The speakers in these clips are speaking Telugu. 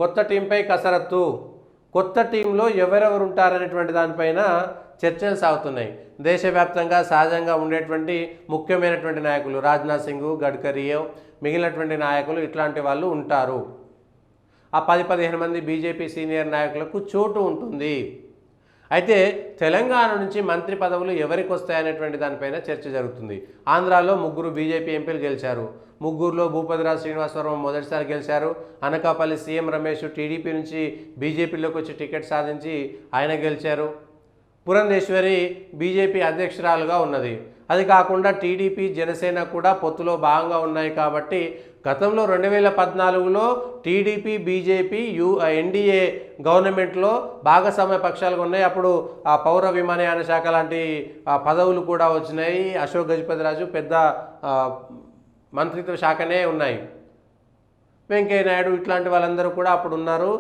కొత్త టీంపై కసరత్తు, కొత్త టీంలో ఎవరెవరు ఉంటారనేటువంటి దానిపైన చర్చలు సాగుతున్నాయి. దేశవ్యాప్తంగా సహజంగా ఉండేటువంటి ముఖ్యమైనటువంటి నాయకులు రాజ్నాథ్ సింగ్, గడ్కరీ, మిగిలినటువంటి నాయకులు ఇట్లాంటి వాళ్ళు ఉంటారు. ఆ 10-15 మంది బీజేపీ సీనియర్ నాయకులకు చోటు ఉంటుంది. అయితే తెలంగాణ నుంచి మంత్రి పదవులు ఎవరికి వస్తాయనేటువంటి దానిపైన చర్చ జరుగుతుంది. ఆంధ్రాలో 3 బీజేపీ ఎంపీలు గెలిచారు. 3లో భూపతిరాజు శ్రీనివాసవర్మ మొదటిసారి గెలిచారు. అనకాపల్లి సీఎం రమేష్ టీడీపీ నుంచి బీజేపీలోకి వచ్చి టికెట్ సాధించి ఆయన గెలిచారు. పురంధేశ్వరి బీజేపీ అధ్యక్షురాలుగా ఉన్నది. అది కాకుండా టీడీపీ జనసేన కూడా పొత్తులో భాగంగా ఉన్నాయి. కాబట్టి గతంలో 2014లో టీడీపీ బీజేపీ ఎన్డీఏ గవర్నమెంట్లో భాగస్వామ్య పక్షాలుగా ఉన్నాయి. అప్పుడు పౌర విమానయాన శాఖ లాంటి పదవులు కూడా వచ్చినాయి. అశోక్ గజపతిరాజు పెద్ద మంత్రిత్వ శాఖనే ఉన్నాయి. వెంకయ్య నాయుడు ఇట్లాంటి వాళ్ళందరూ కూడా అప్పుడు ఉన్నారు.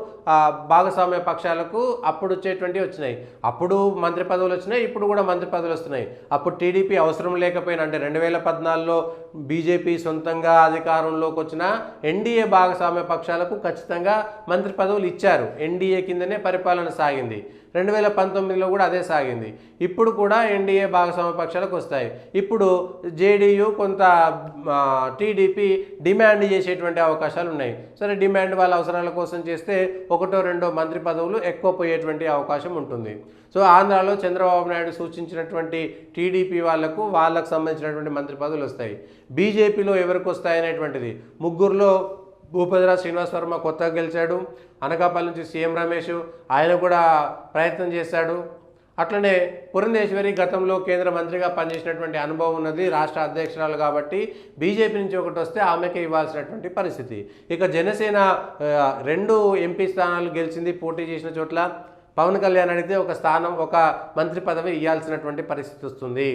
భాగస్వామ్య పక్షాలకు అప్పుడు వచ్చేటువంటివి వచ్చినాయి. అప్పుడు మంత్రి పదవులు వచ్చినాయి, ఇప్పుడు కూడా మంత్రి పదవులు వస్తున్నాయి. అప్పుడు టీడీపీ అవసరం లేకపోయినా, అంటే 2014లో బీజేపీ సొంతంగా అధికారంలోకి వచ్చిన ఎన్డీఏ భాగస్వామ్య పక్షాలకు ఖచ్చితంగా మంత్రి పదవులు ఇచ్చారు. ఎన్డీఏ కిందనే పరిపాలన సాగింది. 2019లో కూడా అదే సాగింది. ఇప్పుడు కూడా ఎన్డీఏ భాగస్వామ్య పక్షాలకు వస్తాయి. ఇప్పుడు జేడీయూ కొంత టీడీపీ డిమాండ్ చేసేటువంటి అవకాశాలు ఉన్నాయి. సరే, డిమాండ్ వాళ్ళ అవసరాల కోసం చేస్తే 1-2 మంత్రి పదవులు ఎక్కువ పోయేటువంటి అవకాశం ఉంటుంది. సో ఆంధ్రాలో చంద్రబాబు నాయుడు సూచించినటువంటి టీడీపీ వాళ్ళకు సంబంధించినటువంటి మంత్రి పదవులు వస్తాయి. బీజేపీలో ఎవరికి వస్తాయనేటువంటిది 3లో భూపతిరాజు శ్రీనివాసవర్మ కొత్తగా గెలిచాడు. అనకాపల్లి నుంచి సీఎం రమేష్ ఆయన కూడా ప్రయత్నం చేశాడు. అట్లనే పురంధేశ్వరి గతంలో కేంద్ర మంత్రిగా పనిచేసినటువంటి అనుభవం ఉన్నది, రాష్ట్ర అధ్యక్షురాలు కాబట్టి బీజేపీ నుంచి ఒకటి వస్తే ఆమెకే ఇవ్వాల్సినటువంటి పరిస్థితి. ఇక జనసేన 2 ఎంపీ స్థానాలు గెలిచింది. పోటీ చేసిన చోట్ల పవన్ కళ్యాణ్ అడిగితే ఒక స్థానం, ఒక మంత్రి పదవి ఇవ్వాల్సినటువంటి పరిస్థితి వస్తుంది.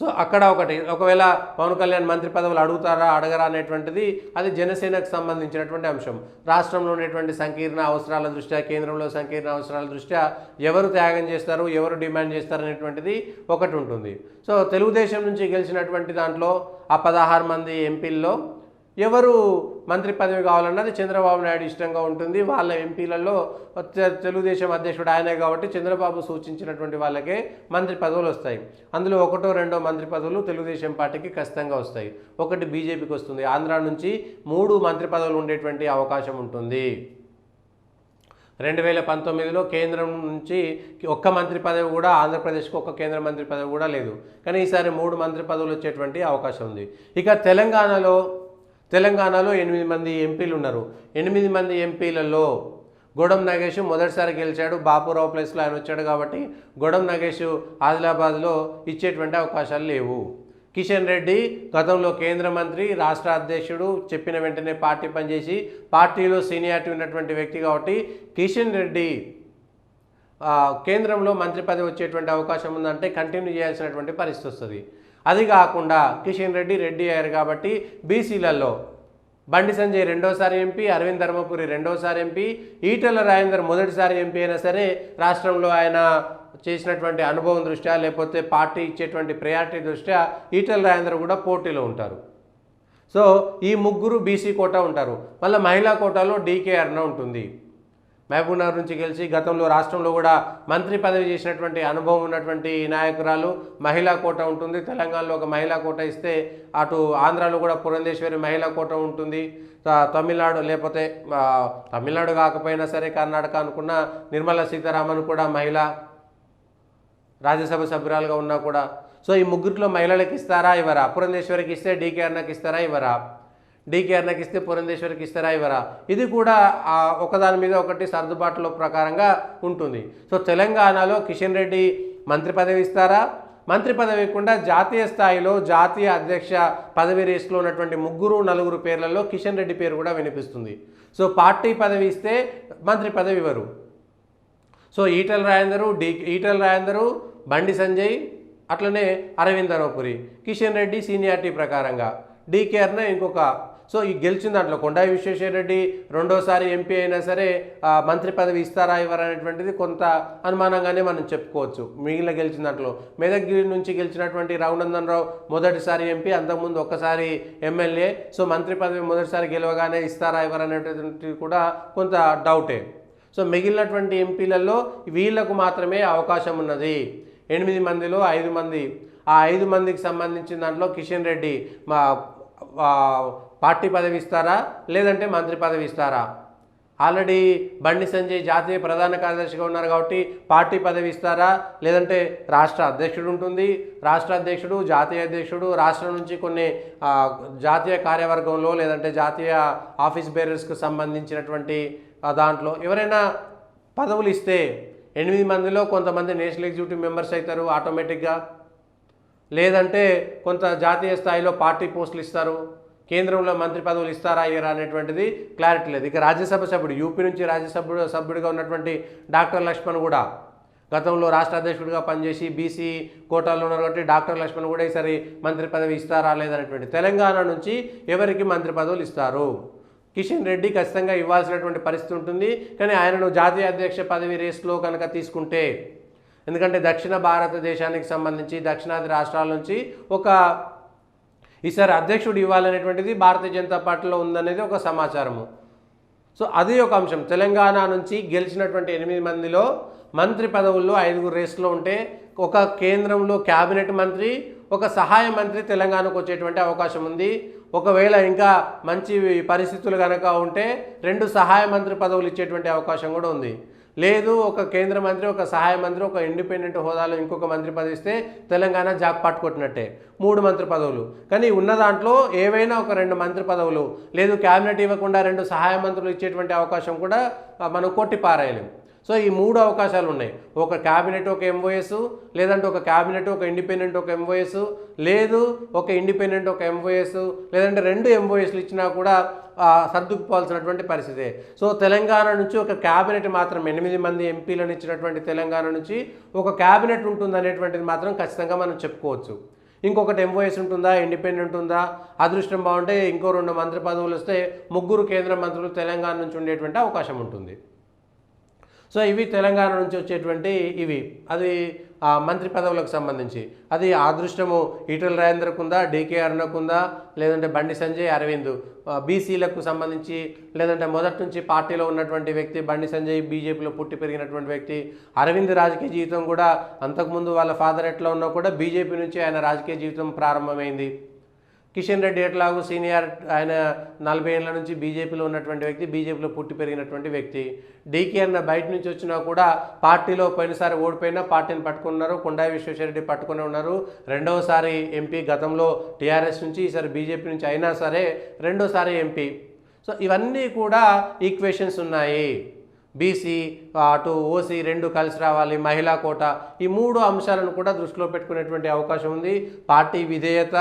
సో అక్కడ ఒకవేళ పవన్ కళ్యాణ్ మంత్రి పదవులు అడుగుతారా అడగరా అనేటువంటిది అది జనసేనకు సంబంధించినటువంటి అంశం. రాష్ట్రంలో ఉన్నటువంటి సంకీర్ణ అవసరాల దృష్ట్యా, కేంద్రంలో సంకీర్ణ అవసరాల దృష్ట్యా ఎవరు త్యాగం చేస్తారు, ఎవరు డిమాండ్ చేస్తారు అనేటువంటిది ఒకటి ఉంటుంది. సో తెలుగుదేశం నుంచి గెలిచినటువంటి దాంట్లో ఆ 16 మంది ఎంపీల్లో ఎవరు మంత్రి పదవి కావాలన్నది చంద్రబాబు నాయుడు ఇష్టంగా ఉంటుంది. వాళ్ళ ఎంపీలలో తెలుగుదేశం అధ్యక్షుడు ఆయనే కాబట్టి చంద్రబాబు సూచించినటువంటి వాళ్ళకే మంత్రి పదవులు వస్తాయి. అందులో 1-2 మంత్రి పదవులు తెలుగుదేశం పార్టీకి ఖచ్చితంగా వస్తాయి. ఒకటి బీజేపీకి వస్తుంది. ఆంధ్ర నుంచి 3 మంత్రి పదవులు ఉండేటువంటి అవకాశం ఉంటుంది. 2019లో కేంద్రం నుంచి ఒక్క మంత్రి పదవి కూడా, ఆంధ్రప్రదేశ్కి ఒక్క కేంద్ర మంత్రి పదవి కూడా లేదు. కానీ ఈసారి 3 మంత్రి పదవులు వచ్చేటువంటి అవకాశం ఉంది. ఇక తెలంగాణలో 8 మంది ఎంపీలు ఉన్నారు. 8 మంది ఎంపీలలో గొడం నగేష్ మొదటిసారి గెలిచాడు. బాపురావు ప్లేస్లో ఆయన వచ్చాడు కాబట్టి గొడం నగేష్ ఆదిలాబాద్లో ఇచ్చేటువంటి అవకాశాలు లేవు. కిషన్ రెడ్డి గతంలో కేంద్ర మంత్రి, రాష్ట్ర అధ్యక్షుడు, చెప్పిన వెంటనే పార్టీ పనిచేసి పార్టీలో సీనియారిటీ ఉన్నటువంటి వ్యక్తి కాబట్టి కిషన్ రెడ్డి కేంద్రంలో మంత్రి పదవి వచ్చేటువంటి అవకాశం ఉందంటే కంటిన్యూ చేయాల్సినటువంటి పరిస్థితి వస్తుంది. అది కాకుండా కిషన్ రెడ్డి అయ్యారు కాబట్టి బీసీలలో బండి సంజయ్ 2వసారి ఎంపీ, అరవింద్ ధర్మపురి 2వసారి ఎంపీ, ఈటెల రాజేందర్ మొదటిసారి ఎంపీ అయినా సరే రాష్ట్రంలో ఆయన చేసినటువంటి అనుభవం దృష్ట్యా లేకపోతే పార్టీ ఇచ్చేటువంటి ప్రయారిటీ దృష్ట్యా ఈటెల రాజేందర్ కూడా పోటీలో ఉంటారు. సో ఈ 3 బీసీ కోటా ఉంటారు. మళ్ళీ మహిళా కోటాలో డీకే అరుణ ఉంటుంది. మహబూబ్నగర్ నుంచి గెలిచి గతంలో రాష్ట్రంలో కూడా మంత్రి పదవి చేసినటువంటి అనుభవం ఉన్నటువంటి నాయకురాలు. మహిళా కోట ఉంటుంది. తెలంగాణలో ఒక మహిళా కోట ఇస్తే అటు ఆంధ్రాలో కూడా పురంధేశ్వరి మహిళా కోట ఉంటుంది. తమిళనాడు లేకపోతే తమిళనాడు కాకపోయినా సరే కర్ణాటక అనుకున్న నిర్మలా సీతారామన్ కూడా మహిళ రాజ్యసభ సభ్యురాలుగా ఉన్నా కూడా. సో ఈ 3లో మహిళలకు ఇస్తారా ఇవ్వరా? పురంధేశ్వరికి ఇస్తే డీకే అరుణకి ఇస్తారా ఇవ్వరా? డీకే అరుణకి ఇస్తే పురంధేశ్వరికి ఇస్తారా ఇవ్వరా? ఇది కూడా ఒకదాని మీద ఒకటి సర్దుబాటులో ప్రకారంగా ఉంటుంది. సో తెలంగాణలో కిషన్ రెడ్డి మంత్రి పదవి ఇస్తారా? మంత్రి పదవి ఇవ్వకుండా జాతీయ స్థాయిలో జాతీయ అధ్యక్ష పదవి రేసులో ఉన్నటువంటి 3-4 పేర్లలో కిషన్ రెడ్డి పేరు కూడా వినిపిస్తుంది. సో పార్టీ పదవి ఇస్తే మంత్రి పదవి ఇవ్వరు. సో ఈటెల రాజేందరు, బండి సంజయ్, అట్లనే అరవింద్ ధర్మపురి, కిషన్ రెడ్డి సీనియారిటీ ప్రకారంగా, డీకే అరుణ ఇంకొక. సో ఈ గెలిచిన దాంట్లో కొండాయి విశ్వేశ్వరరెడ్డి రెండోసారి ఎంపీ అయినా సరే మంత్రి పదవి ఇస్తారా ఇవ్వరనేటువంటిది కొంత అనుమానంగానే మనం చెప్పుకోవచ్చు. మిగిలిన గెలిచిన దాంట్లో మెదక్ నుంచి గెలిచినటువంటి రఘునందన్ రావు మొదటిసారి ఎంపీ, అంతకుముందు ఒక్కసారి ఎమ్మెల్యే. సో మంత్రి పదవి మొదటిసారి గెలవగానే ఇస్తారా ఇవ్వరనేటువంటిది కూడా కొంత డౌటే. సో మిగిలినటువంటి ఎంపీలలో వీళ్లకు మాత్రమే అవకాశం ఉన్నది. 8 మందిలో 5 మంది, ఆ 5 మందికి సంబంధించిన దాంట్లో కిషన్ రెడ్డి పార్టీ పదవి ఇస్తారా లేదంటే మంత్రి పదవి ఇస్తారా? ఆల్రెడీ బండి సంజయ్ జాతీయ ప్రధాన కార్యదర్శిగా ఉన్నారు కాబట్టి పార్టీ పదవి ఇస్తారా లేదంటే రాష్ట్ర అధ్యక్షుడు ఉంటుంది, రాష్ట్ర అధ్యక్షుడు, జాతీయ అధ్యక్షుడు, రాష్ట్రం నుంచి కొన్ని జాతీయ కార్యవర్గంలో లేదంటే జాతీయ ఆఫీస్ బేరర్స్కు సంబంధించినటువంటి దాంట్లో ఎవరైనా పదవులు ఇస్తే 8 మందిలో కొంతమంది నేషనల్ ఎగ్జిక్యూటివ్ మెంబర్స్ అవుతారు ఆటోమేటిక్గా, లేదంటే కొంత జాతీయ స్థాయిలో పార్టీ పోస్టులు ఇస్తారు, కేంద్రంలో మంత్రి పదవులు ఇస్తారా ఇయ్యరా అనేటువంటిది క్లారిటీ లేదు. ఇక రాజ్యసభ సభ్యుడు, యూపీ నుంచి రాజ్యసభ సభ్యుడిగా ఉన్నటువంటి డాక్టర్ లక్ష్మణ్ కూడా గతంలో రాష్ట్ర అధ్యక్షుడిగా పనిచేసి బీసీ కోటాలో ఉన్నారు కాబట్టి డాక్టర్ లక్ష్మణ్ కూడా ఈసారి మంత్రి పదవి ఇస్తారా లేదనేటువంటి, తెలంగాణ నుంచి ఎవరికి మంత్రి పదవులు ఇస్తారు? కిషన్ రెడ్డి ఖచ్చితంగా ఇవ్వాల్సినటువంటి పరిస్థితి ఉంటుంది. కానీ ఆయనను జాతీయ అధ్యక్ష పదవి రేస్లో కనుక తీసుకుంటే, ఎందుకంటే దక్షిణ భారతదేశానికి సంబంధించి దక్షిణాది రాష్ట్రాల నుంచి ఈసారి అధ్యక్షుడు ఇవ్వాలనేటువంటిది భారతీయ జనతా పార్టీలో ఉందనేది ఒక సమాచారము. సో అది ఒక అంశం. తెలంగాణ నుంచి గెలిచినటువంటి 8 మందిలో మంత్రి పదవుల్లో 5 రేస్లో ఉంటే ఒక కేంద్రంలో క్యాబినెట్ మంత్రి, ఒక సహాయ మంత్రి తెలంగాణకు వచ్చేటువంటి అవకాశం ఉంది. ఒకవేళ ఇంకా మంచి పరిస్థితులు కనుక ఉంటే 2 సహాయ మంత్రి పదవులు ఇచ్చేటువంటి అవకాశం కూడా ఉంది. లేదు ఒక కేంద్ర మంత్రి, ఒక సహాయ మంత్రి, ఒక ఇండిపెండెంట్ హోదాలో ఇంకొక మంత్రి పదవి ఇస్తే తెలంగాణ జాక్ పట్టుకొట్టినట్టే, 3 మంత్రి పదవులు. కానీ ఉన్న దాంట్లో ఏవైనా ఒక 2 మంత్రి పదవులు, లేదు క్యాబినెట్ ఇవ్వకుండా 2 సహాయ మంత్రులు ఇచ్చేటువంటి అవకాశం కూడా మనం కొట్టి పారేయలేం. సో ఈ 3 అవకాశాలు ఉన్నాయి. ఒక క్యాబినెట్ ఒక ఎంఓఎస్, లేదంటే ఒక క్యాబినెట్ ఒక ఇండిపెండెంట్ ఒక ఎంఓఎస్, లేదు ఒక ఇండిపెండెంట్ ఒక ఎంఓఎస్, లేదంటే 2 ఎంఓఎస్లు ఇచ్చినా కూడా సర్దుకుపోవాల్సినటువంటి పరిస్థితి. సో తెలంగాణ నుంచి ఒక క్యాబినెట్ మాత్రం 8 మంది ఎంపీలను ఇచ్చినటువంటి తెలంగాణ నుంచి ఒక క్యాబినెట్ ఉంటుంది అనేటువంటిది మాత్రం ఖచ్చితంగా మనం చెప్పుకోవచ్చు. ఇంకొకటి ఎంఓఎస్ ఉంటుందా, ఇండిపెండెంట్ ఉందా, అదృష్టం బాగుంటే ఇంకో 2 మంత్రి పదవులు వస్తే 3 కేంద్ర మంత్రులు తెలంగాణ నుంచి ఉండేటువంటి అవకాశం ఉంటుంది. సో ఇవి తెలంగాణ నుంచి వచ్చేటువంటి అది మంత్రి పదవులకు సంబంధించి. అది అదృష్టము ఈటెల రాజేందర్కు ఉందా, డీకే అరుణకు ఉందా, లేదంటే బండి సంజయ్, అరవింద్ బీసీలకు సంబంధించి, లేదంటే మొదటి నుంచి పార్టీలో ఉన్నటువంటి వ్యక్తి బండి సంజయ్ బీజేపీలో పుట్టి పెరిగినటువంటి వ్యక్తి. అరవింద్ రాజకీయ జీవితం కూడా అంతకుముందు వాళ్ళ ఫాదర్ ఎట్లా ఉన్నా కూడా బీజేపీ నుంచి ఆయన రాజకీయ జీవితం ప్రారంభమైంది. కిషన్ రెడ్డి ఎట్లాగూ సీనియర్, ఆయన 40 ఏళ్ళ నుంచి బీజేపీలో ఉన్నటువంటి వ్యక్తి, బీజేపీలో పుట్టి పెరిగినటువంటి వ్యక్తి. డీకే అన్న బయట నుంచి వచ్చినా కూడా పార్టీలో పోయినసారి ఓడిపోయినా పార్టీని పట్టుకున్నారు, కొండాయి విశ్వేశ్వరరెడ్డి పట్టుకుని ఉన్నారు. రెండవసారి ఎంపీ గతంలో టీఆర్ఎస్ నుంచి, ఈసారి బీజేపీ నుంచి అయినా సరే రెండోసారి ఎంపీ. సో ఇవన్నీ కూడా ఈక్వేషన్స్ ఉన్నాయి. బీసీ అటు ఓసీ 2 కలిసి రావాలి, మహిళా కోట, ఈ 3 అంశాలను కూడా దృష్టిలో పెట్టుకునేటువంటి అవకాశం ఉంది. పార్టీ విధేయత,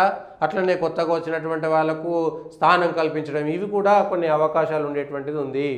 అట్లనే కొత్తగా వచ్చినటువంటి వాళ్ళకు స్థానం కల్పించడం, ఇవి కూడా కొన్ని అవకాశాలు ఉండేటువంటిది ఉంది.